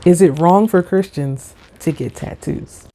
Is it wrong for Christians to get tattoos?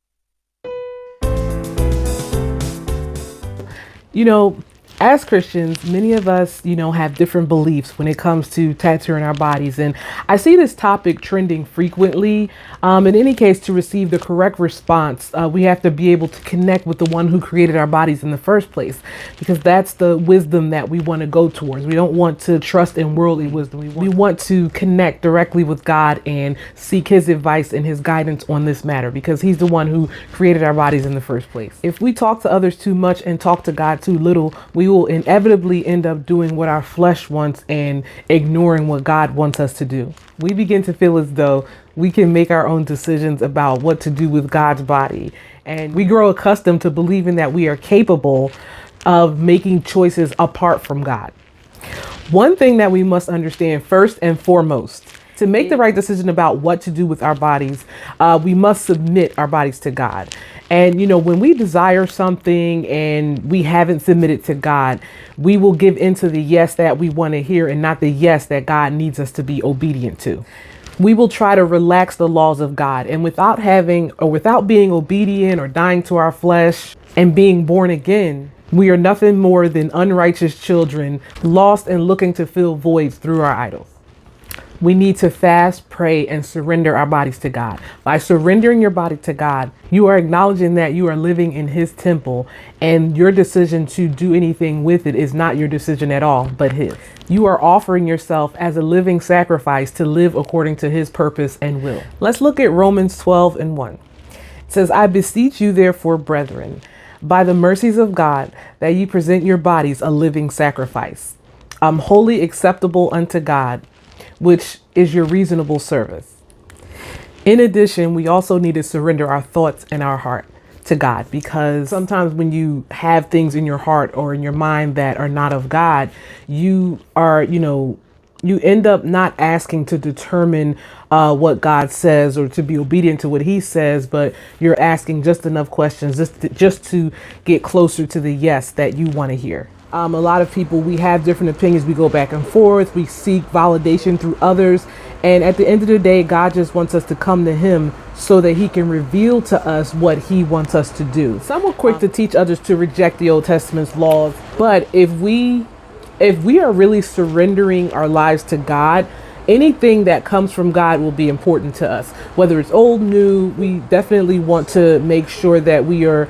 You know, as Christians, many of us, have different beliefs when it comes to tattooing our bodies. And I see this topic trending frequently. In any case, to receive the correct response, we have to be able to connect with the one who created our bodies in the first place, because that's the wisdom that we want to go towards. We don't want to trust in worldly wisdom. We want to connect directly with God and seek his advice and his guidance on this matter, because he's the one who created our bodies in the first place. If we talk to others too much and talk to God too little, we will inevitably end up doing what our flesh wants and ignoring what God wants us to do. We begin to feel as though we can make our own decisions about what to do with God's body. And we grow accustomed to believing that we are capable of making choices apart from God. One thing that we must understand first and foremost, to make the right decision about what to do with our bodies, we must submit our bodies to God. And, when we desire something and we haven't submitted to God, we will give into the yes that we want to hear and not the yes that God needs us to be obedient to. We will try to relax the laws of God, and without being obedient or dying to our flesh and being born again, we are nothing more than unrighteous children, lost and looking to fill voids through our idols. We need to fast, pray, and surrender our bodies to God. By surrendering your body to God, you are acknowledging that you are living in his temple, and your decision to do anything with it is not your decision at all, but his. You are offering yourself as a living sacrifice to live according to his purpose and will. Let's look at Romans 12:1. It says, I beseech you therefore, brethren, by the mercies of God, that ye present your bodies a living sacrifice, wholly acceptable unto God, which is your reasonable service. In addition, we also need to surrender our thoughts and our heart to God, because sometimes when you have things in your heart or in your mind that are not of God, you end up not asking to determine what God says or to be obedient to what he says, but you're asking just enough questions just to get closer to the yes that you want to hear. A lot of people, we have different opinions. We go back and forth. We seek validation through others. And at the end of the day, God just wants us to come to him so that he can reveal to us what he wants us to do. Some are quick to teach others to reject the Old Testament's laws. But if we are really surrendering our lives to God, anything that comes from God will be important to us. Whether it's old, new, we definitely want to make sure that we are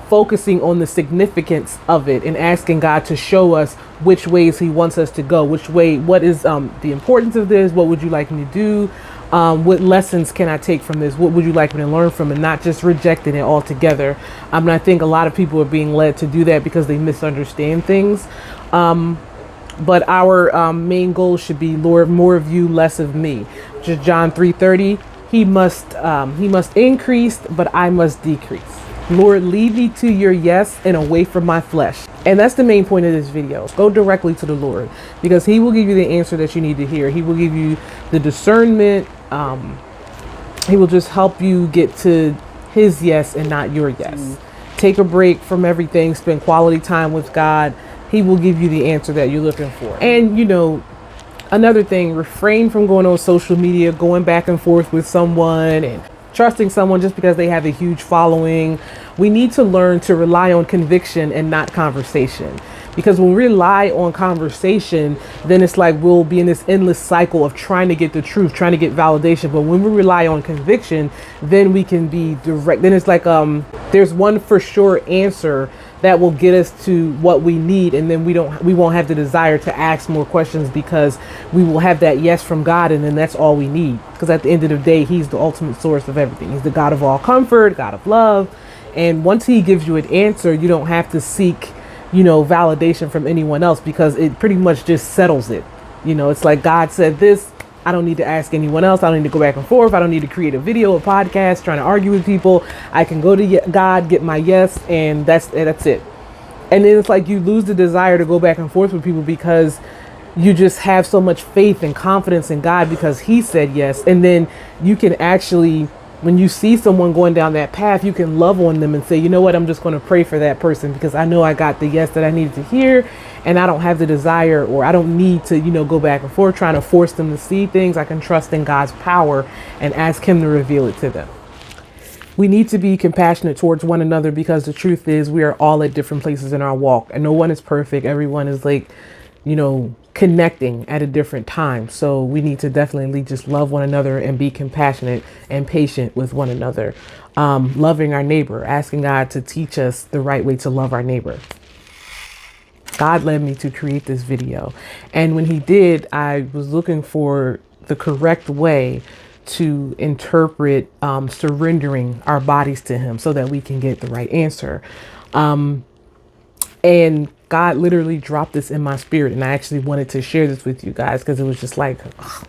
focusing on the significance of it and asking God to show us which ways he wants us to go, what is the importance of this, what would you like me to do, what lessons can I take from this, what would you like me to learn from, and not just rejecting it altogether. I think a lot of people are being led to do that because they misunderstand things, but our main goal should be, Lord, more of you, less of me. Just John 3:30, he must increase, but I must decrease. Lord, lead me to your yes and away from my flesh. And that's the main point of this video. Go directly to the Lord, because he will give you the answer that you need to hear. He will give you the discernment. He will just help you get to his yes and not your yes. Take a break from everything. Spend quality time with God. He will give you the answer that you're looking for. And, another thing, refrain from going on social media, going back and forth with someone and trusting someone just because they have a huge following. We need to learn to rely on conviction and not conversation. Because when we rely on conversation, then it's like we'll be in this endless cycle of trying to get the truth, trying to get validation. But when we rely on conviction, then we can be direct. Then it's like there's one for sure answer that will get us to what we need, and then we won't have the desire to ask more questions, because we will have that yes from God, and then that's all we need. Because at the end of the day, he's the ultimate source of everything. He's the God of all comfort, God of love. And once he gives you an answer, you don't have to seek, validation from anyone else, because it pretty much just settles it. It's like, God said this, I don't need to ask anyone else. I don't need to go back and forth. I don't need to create a video, a podcast, trying to argue with people. I can go to God, get my yes, and that's it. And then it's like you lose the desire to go back and forth with people, because you just have so much faith and confidence in God because he said yes. And then you can actually when you see someone going down that path, you can love on them and say, you know what, I'm just going to pray for that person because I know I got the yes that I needed to hear, and I don't have the desire, or I don't need to, go back and forth trying to force them to see things. I can trust in God's power and ask him to reveal it to them. We need to be compassionate towards one another because the truth is we are all at different places in our walk, and no one is perfect. Everyone is connecting at a different time. So we need to definitely just love one another and be compassionate and patient with one another. Loving our neighbor, asking God to teach us the right way to love our neighbor. God led me to create this video. And when he did, I was looking for the correct way to interpret surrendering our bodies to him so that we can get the right answer. And God literally dropped this in my spirit. And I actually wanted to share this with you guys because it was just like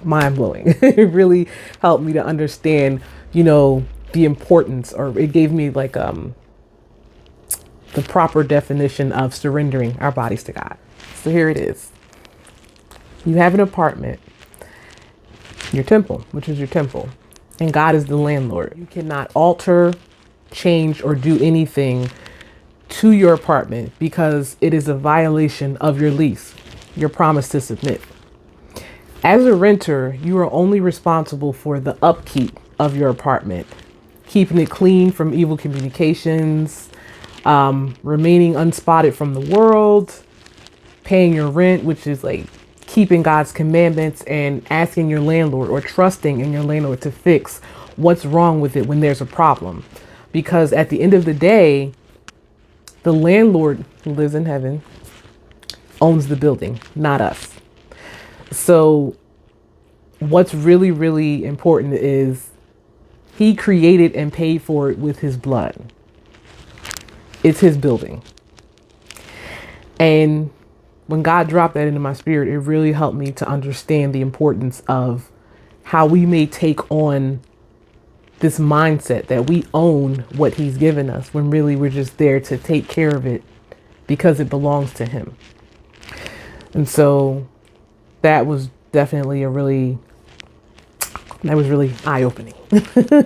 mind blowing. It really helped me to understand, the importance, or it gave me like the proper definition of surrendering our bodies to God. So here it is. You have an apartment, your temple, which is your temple, and God is the landlord. You cannot alter, change, or do anything to your apartment because it is a violation of your lease, your promise to submit. As a renter, you are only responsible for the upkeep of your apartment, keeping it clean from evil communications, remaining unspotted from the world, paying your rent, which is like keeping God's commandments, and asking your landlord or trusting in your landlord to fix what's wrong with it when there's a problem. Because at the end of the day, the landlord who lives in heaven owns the building, not us. So what's really, really important is he created and paid for it with his blood. It's his building. And when God dropped that into my spirit, it really helped me to understand the importance of how we may take on this mindset that we own what he's given us when really we're just there to take care of it because it belongs to him. And so that was definitely really eye-opening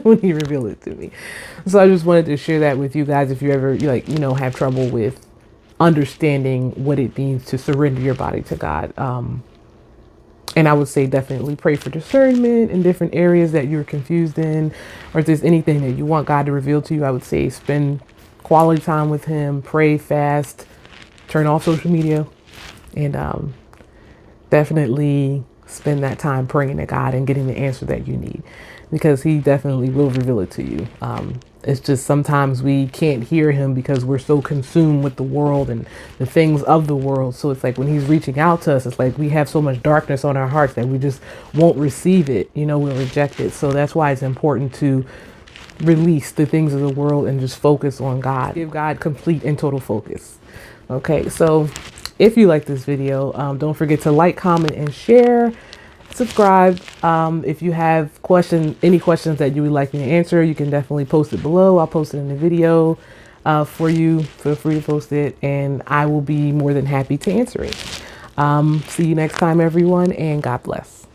when he revealed it to me. So I just wanted to share that with you guys. If you ever have trouble with understanding what it means to surrender your body to God. And I would say definitely pray for discernment in different areas that you're confused in, or if there's anything that you want God to reveal to you, I would say spend quality time with him, pray, fast, turn off social media, and definitely spend that time praying to God and getting the answer that you need, because he definitely will reveal it to you. It's just sometimes we can't hear him because we're so consumed with the world and the things of the world. So it's like when he's reaching out to us, it's like we have so much darkness on our hearts that we just won't receive it. We'll reject it. So that's why it's important to release the things of the world and just focus on God. Give God complete and total focus. Okay, so if you like this video, don't forget to like, comment, and share. Subscribe. If you have any questions that you would like me to answer, you can definitely post it below. I'll post it in the video for you. Feel free to post it, and I will be more than happy to answer it. See you next time, everyone, and God bless.